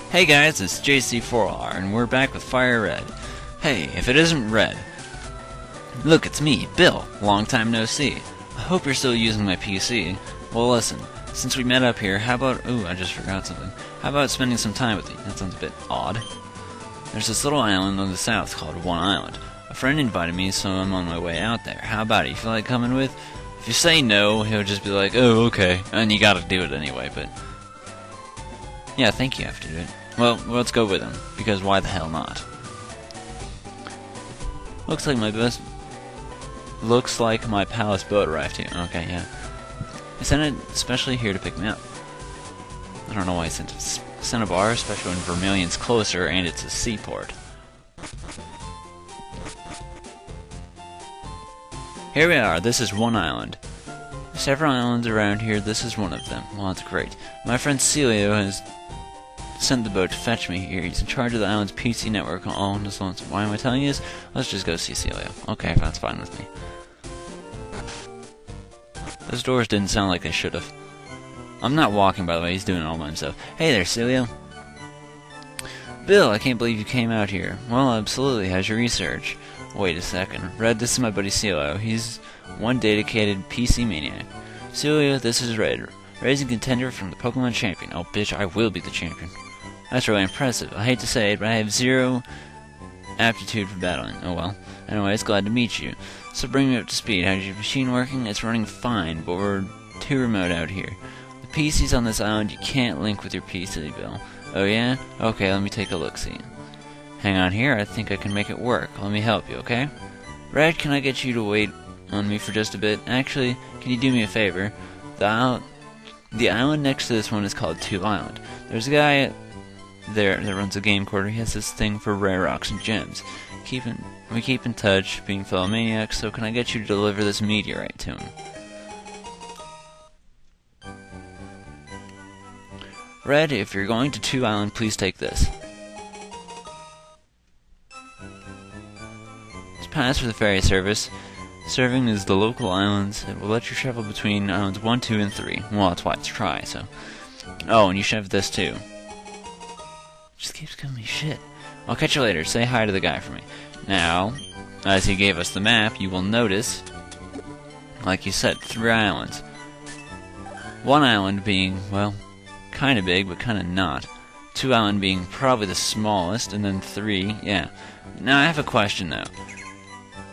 Hey guys, it's JC4R, and we're back with Fire Red. Hey, if it isn't Red. Look, it's me, Bill. Long time no see. I hope you're still using my PC. Well, listen, since we met up here, how about... Ooh, I just forgot something. How about spending some time with me? That sounds a bit odd. There's this little island on the south called One Island. A friend invited me, so I'm on my way out there. How about it? You feel like coming with? If you say no, he'll just be like, oh, okay. And you gotta do it anyway, but... Yeah, I think you have to do it. Well, let's go with him, because why the hell not? Looks like my palace boat arrived here. Okay, yeah. I sent it especially here to pick me up. I don't know why I sent a bar, especially when Vermilion's closer and it's a seaport. Here we are, this is One Island. There's several islands around here, this is one of them. Well, that's great. My friend Celio has sent the boat to fetch me here. He's in charge of the island's PC network. Oh, this one's... Why am I telling you this? Let's just go see Celio. Okay, that's fine with me. Those doors didn't sound like they should have. I'm not walking, by the way. He's doing it all by himself. Hey there, Celio. Bill, I can't believe you came out here. Well, absolutely. How's your research? Wait a second. Red, this is my buddy Celio. He's one dedicated PC maniac. Celio, this is Red. Raising contender from the Pokemon champion. Oh, bitch, I will be the champion. That's really impressive. I hate to say it, but I have zero aptitude for battling. Oh well. Anyways, glad to meet you. So bring me up to speed. How's your machine working? It's running fine, but we're too remote out here. The PCs on this island you can't link with your PC, Bill. Oh yeah? Okay, let me take a look-see. Hang on here, I think I can make it work. Let me help you, okay? Red, can I get you to wait on me for just a bit? Actually, can you do me a favor? The island next to this one is called Two Island. There's a guy there that runs a game quarter. He has this thing for rare rocks and gems. We keep in touch, being fellow maniacs, so can I get you to deliver this meteorite to him? Red, if you're going to Two Island, please take this. It's pass for the ferry service. Serving is the local islands. It will let you travel between islands 1, 2, and 3. Well, that's why it's try, so... Oh, and you should have this, too. Just keeps giving me shit. I'll catch you later. Say hi to the guy for me. Now, as he gave us the map, you will notice, like you said, 3 islands. One island being, well, kind of big, but kind of not. 2 island being probably the smallest, and then 3, yeah. Now, I have a question, though.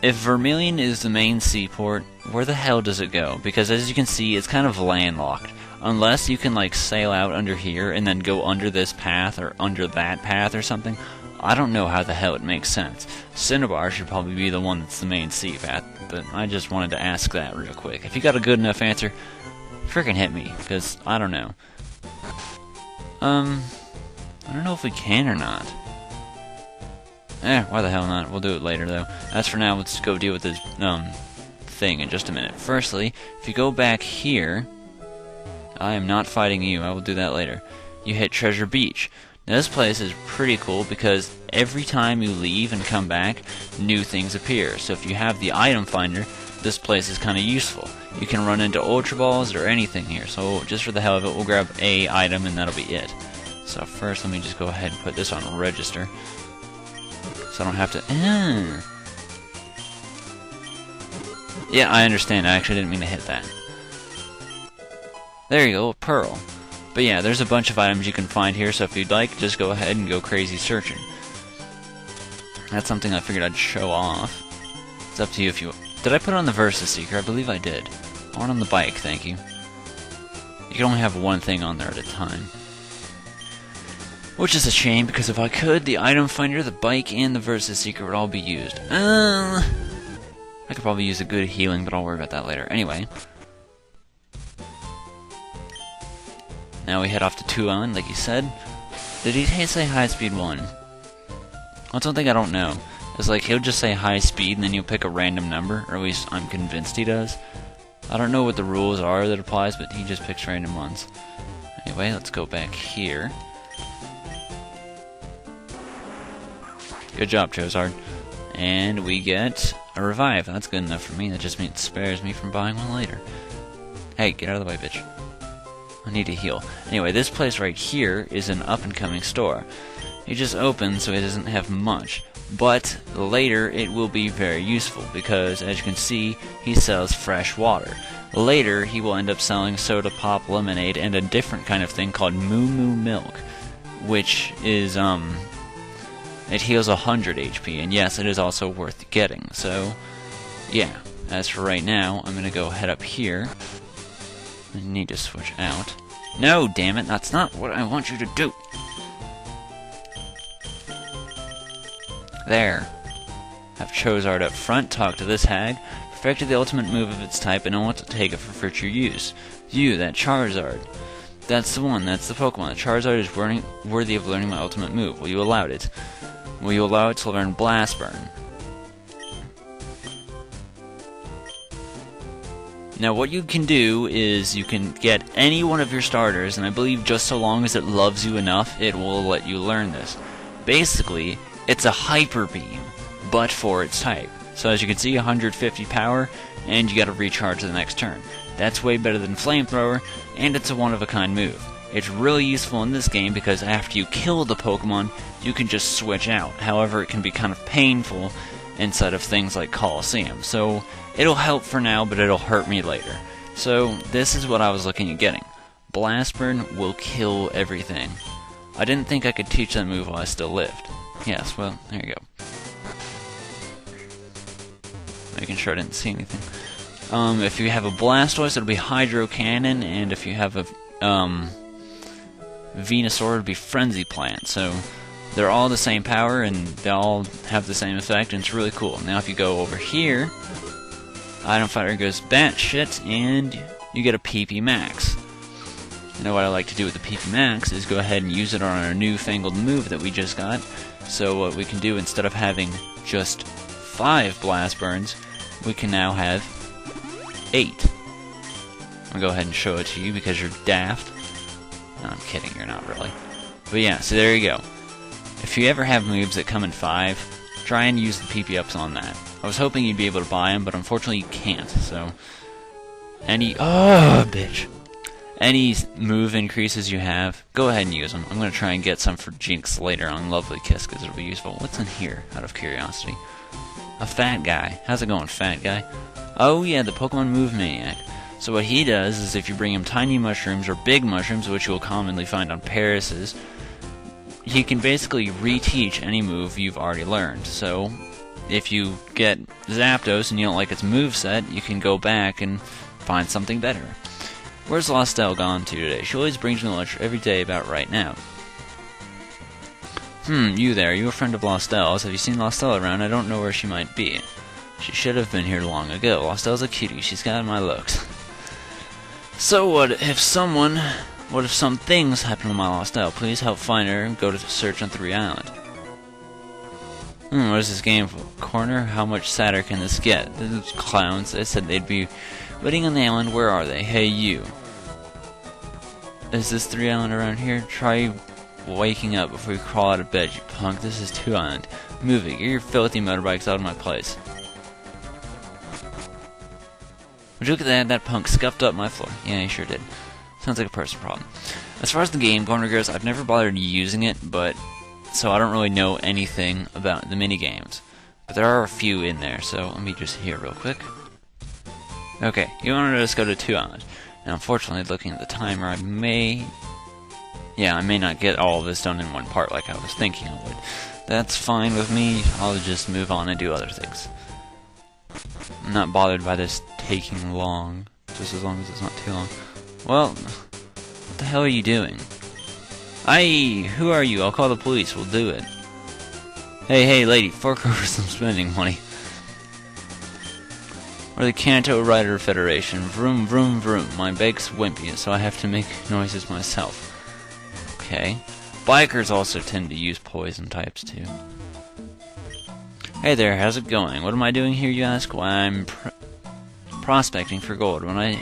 If Vermilion is the main seaport, where the hell does it go? Because as you can see, it's kind of landlocked. Unless you can, like, sail out under here and then go under this path or under that path or something, I don't know how the hell it makes sense. Cinnabar should probably be the one that's the main sea path, but I just wanted to ask that real quick. If you got a good enough answer, freaking hit me, because I don't know. I don't know if we can or not. Why the hell not? We'll do it later, though. As for now, let's go deal with this, thing in just a minute. Firstly, if you go back here... I am not fighting you. I will do that later. You hit Treasure Beach. Now, this place is pretty cool because every time you leave and come back, new things appear. So if you have the item finder, this place is kind of useful. You can run into Ultra Balls or anything here. So just for the hell of it, we'll grab a item and that'll be it. So first, let me just go ahead and put this on register. So I don't have to... Yeah, I understand. I actually didn't mean to hit that. There you go, a pearl. But yeah, there's a bunch of items you can find here, so if you'd like, just go ahead and go crazy searching. That's something I figured I'd show off. It's up to you if you... Did I put on the Versus Seeker? I believe I did. On the bike, thank you. You can only have one thing on there at a time. Which is a shame, because if I could, the item finder, the bike, and the Versus Seeker would all be used. I could probably use a good healing, but I'll worry about that later. Anyway. Now we head off to Two Island, like you said. Did he say high speed 1? That's one thing I don't know. It's like, he'll just say high speed, and then you'll pick a random number, or at least I'm convinced he does. I don't know what the rules are that applies, but he just picks random ones. Anyway, let's go back here. Good job, Chozard. And we get a revive. That's good enough for me. That just means it spares me from buying one later. Hey, get out of the way, bitch. I need to heal. Anyway, this place right here is an up-and-coming store. It just opened, so it doesn't have much. But later, it will be very useful, because as you can see, he sells fresh water. Later, he will end up selling soda pop, lemonade, and a different kind of thing called Moo Moo Milk, which is, it heals 100 HP, and yes, it is also worth getting. So, yeah. As for right now, I'm gonna go head up here. I need to switch out. No, damn it, that's not what I want you to do! There. Have Chozard up front, talk to this hag, perfected the ultimate move of its type, and I want to take it for future use. You, that Charizard. That's the one, that's the Pokemon. The Charizard is worthy of learning my ultimate move. Will you allow it? Will you allow it to learn Blast Burn? Now what you can do is you can get any one of your starters, and I believe just so long as it loves you enough, it will let you learn this. Basically, it's a Hyper Beam, but for its type. So as you can see, 150 power, and you gotta recharge the next turn. That's way better than Flamethrower, and it's a one-of-a-kind move. It's really useful in this game because after you kill the Pokemon, you can just switch out. However, it can be kind of painful inside of things like Coliseum. So it'll help for now, but it'll hurt me later. So this is what I was looking at getting. Blast Burn will kill everything. I didn't think I could teach that move while I still lived. Yes, well, there you go. Making sure I didn't see anything. If you have a Blastoise, it'll be Hydro Cannon, and if you have a Venusaur, it'll be Frenzy Plant. So they're all the same power, and they all have the same effect, and it's really cool. Now if you go over here, Item Fighter goes batshit, and you get a PP Max. You know what I like to do with the PP Max is go ahead and use it on our newfangled move that we just got. So what we can do, instead of having just 5 Blast Burns, we can now have 8. I'll go ahead and show it to you because you're daft. No, I'm kidding, you're not really. But yeah, so there you go. If you ever have moves that come in 5, try and use the PP ups on that. I was hoping you'd be able to buy them, but unfortunately you can't, so... bitch. Any move increases you have, go ahead and use them. I'm going to try and get some for Jinx later on Lovely Kiss, because it'll be useful. What's in here, out of curiosity? A fat guy. How's it going, fat guy? Oh yeah, the Pokemon Move Maniac. So what he does is if you bring him tiny mushrooms or big mushrooms, which you will commonly find on Paris's, he can basically reteach any move you've already learned. So if you get Zapdos and you don't like its moveset, you can go back and find something better. Where's Lostel gone to today? She always brings me lunch every day about right now. You there, you a friend of Lostel's? Have you seen Lostel around? I don't know where she might be. She should have been here long ago. Lostel's a cutie, she's got my looks. So what if some things happen to my Lostel? Please help find her and go to search on 3 Island. What is this game for? Corner? How much sadder can this get? Those clowns, they said they'd be waiting on the island. Where are they? Hey, you. Is this 3 Island around here? Try waking up before you crawl out of bed, you punk. This is 2 Island. Move it. Get your filthy motorbikes out of my place. Would you look at that? That punk scuffed up my floor. Yeah, he sure did. Sounds like a personal problem. As far as the game corner goes, I've never bothered using it, but so I don't really know anything about the minigames. But there are a few in there, so let me just hear real quick. Okay, you wanted us to go to 2 Island. Now, unfortunately, looking at the timer, I may not get all of this done in one part like I was thinking I would. That's fine with me. I'll just move on and do other things. I'm not bothered by this taking long, just as long as it's not too long. Well, what the hell are you doing? Who are you? I'll call the police. We'll do it. Hey, lady, fork over some spending money. We're the Kanto Rider Federation. Vroom, vroom, vroom. My bike's wimpy, so I have to make noises myself. Okay. Bikers also tend to use poison types, too. Hey there, how's it going? What am I doing here, you ask? Why, I'm prospecting for gold. When I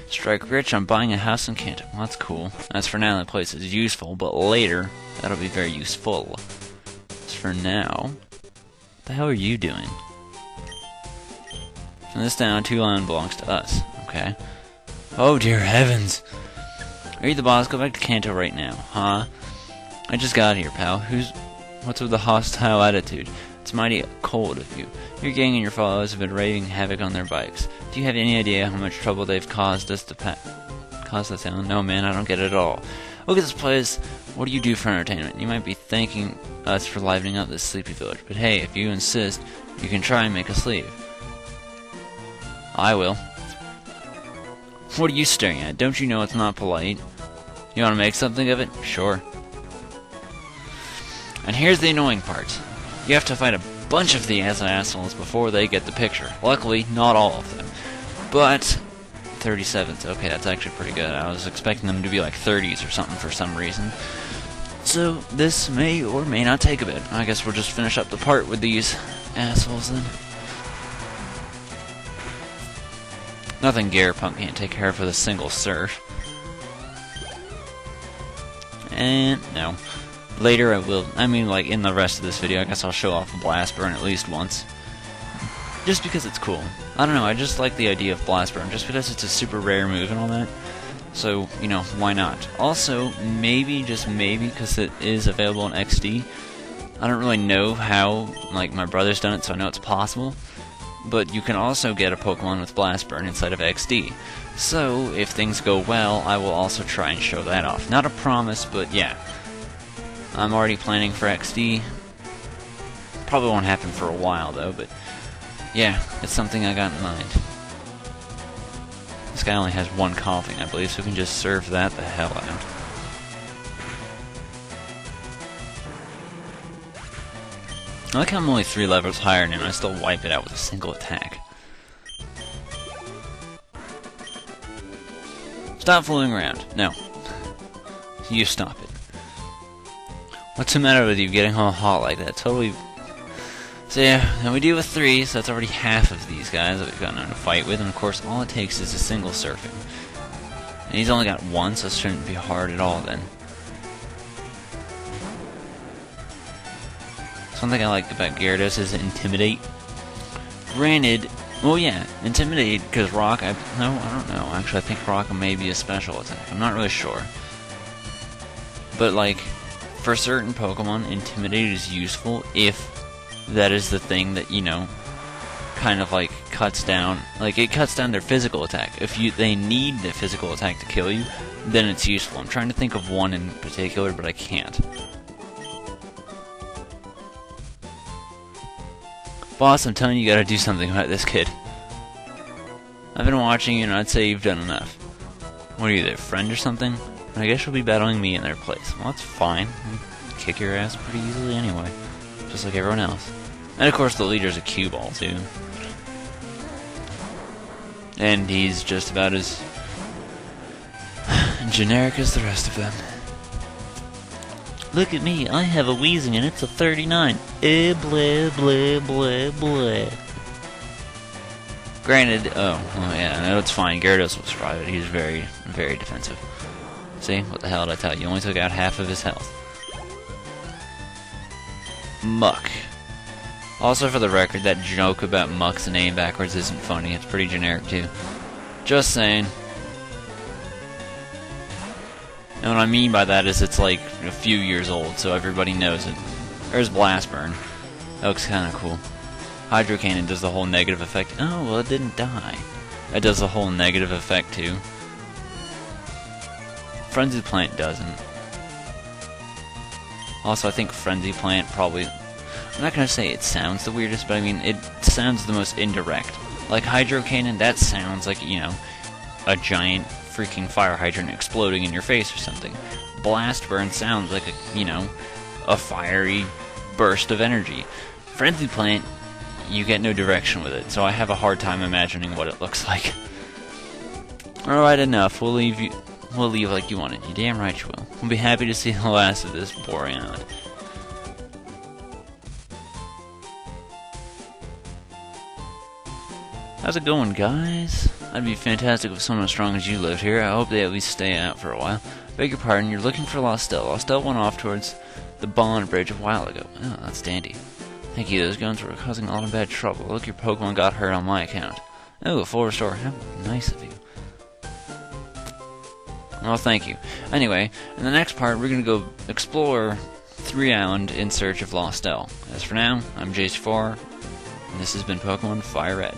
strike rich, I'm buying a house in Kanto. Well, that's cool. As for now, that place is useful, but later, that'll be very useful. As for now, what the hell are you doing? From this down, 2 Island belongs to us. Okay. Oh, dear heavens. Are you the boss? Go back to Kanto right now. Huh? I just got here, pal. What's with the hostile attitude? It's mighty cold of you. Your gang and your followers have been wreaking havoc on their bikes. Do you have any idea how much trouble they've caused us down? No, man, I don't get it at all. Look at this place. What do you do for entertainment? You might be thanking us for livening up this sleepy village, but hey, if you insist, you can try and make us leave. I will. What are you staring at? Don't you know it's not polite? You want to make something of it? Sure. And here's the annoying part. You have to fight a bunch of the assholes before they get the picture. Luckily, not all of them. But 37s. Okay, that's actually pretty good. I was expecting them to be like 30s or something for some reason. So this may or may not take a bit. I guess we'll just finish up the part with these assholes then. Nothing Garapunk can't take care of with a single surf. And no. Later I will, like in the rest of this video, I guess I'll show off Blast Burn at least once. Just because it's cool. I don't know, I just like the idea of Blast Burn, just because it's a super rare move and all that. So, you know, why not? Also, maybe, just maybe, because it is available in XD, I don't really know how, like, my brother's done it, so I know it's possible. But you can also get a Pokemon with Blast Burn inside of XD. So, if things go well, I will also try and show that off. Not a promise, but yeah. I'm already planning for XD. Probably won't happen for a while though, but yeah, it's something I got in mind. This guy only has one coughing, I believe, so we can just serve that the hell out. I like how I'm only 3 levels higher than him, and I still wipe it out with a single attack. Stop fooling around. No. You stop it. What's the matter with you getting all hot like that? Totally. So yeah, then we deal with 3, so that's already half of these guys that we've gotten in a fight with, and of course all it takes is a single surfing. And he's only got 1, so it shouldn't be hard at all then. Something I like about Gyarados is Intimidate. Granted, well yeah, Intimidate, because Rock, I don't know, actually I think Rock may be a special attack, I'm not really sure. But like, for certain Pokemon, Intimidate is useful if that is the thing that, you know, kind of like cuts down, like it cuts down their physical attack. If they need the physical attack to kill you, then it's useful. I'm trying to think of one in particular, but I can't. Boss, I'm telling you, you gotta do something about this kid. I've been watching you and I'd say you've done enough. What are you, their friend or something? I guess you'll be battling me in their place. Well, that's fine. I'll kick your ass pretty easily anyway. Just like everyone else. And of course the leader's a cue ball too. And he's just about as generic as the rest of them. Look at me, I have a Weezing and it's a 39. Blah, blah, blah, blah. Granted, oh yeah, no, it's fine. Gyarados will survive it. He's very, very defensive. See? What the hell did I tell you? You only took out half of his health. Muck. Also, for the record, that joke about Muck's name backwards isn't funny. It's pretty generic, too. Just saying. And what I mean by that is it's like a few years old, so everybody knows it. There's Blast Burn. That looks kind of cool. Hydro Cannon does the whole negative effect. Oh, well, it didn't die. That does the whole negative effect, too. Frenzy Plant doesn't. Also, I think Frenzy Plant probably... I'm not gonna say it sounds the weirdest, but I mean, it sounds the most indirect. Like Hydro Cannon, that sounds like, you know, a giant freaking fire hydrant exploding in your face or something. Blast Burn sounds like a, you know, a fiery burst of energy. Frenzy Plant, you get no direction with it, so I have a hard time imagining what it looks like. Alright, enough. We'll leave like you wanted. You damn right you will. We'll be happy to see the last of this boring island. How's it going, guys? That'd be fantastic if someone as strong as you lived here. I hope they at least stay out for a while. Beg your pardon, you're looking for Lostel. Lostel went off towards the Bond Bridge a while ago. Oh, that's dandy. Thank you, those guns were causing all in bad trouble. Look, your Pokemon got hurt on my account. Oh, a full restore. How nice of you. Well, thank you. Anyway, in the next part, we're gonna go explore 3 Island in search of Lost Elle. As for now, I'm Jace4, and this has been Pokemon Fire Red.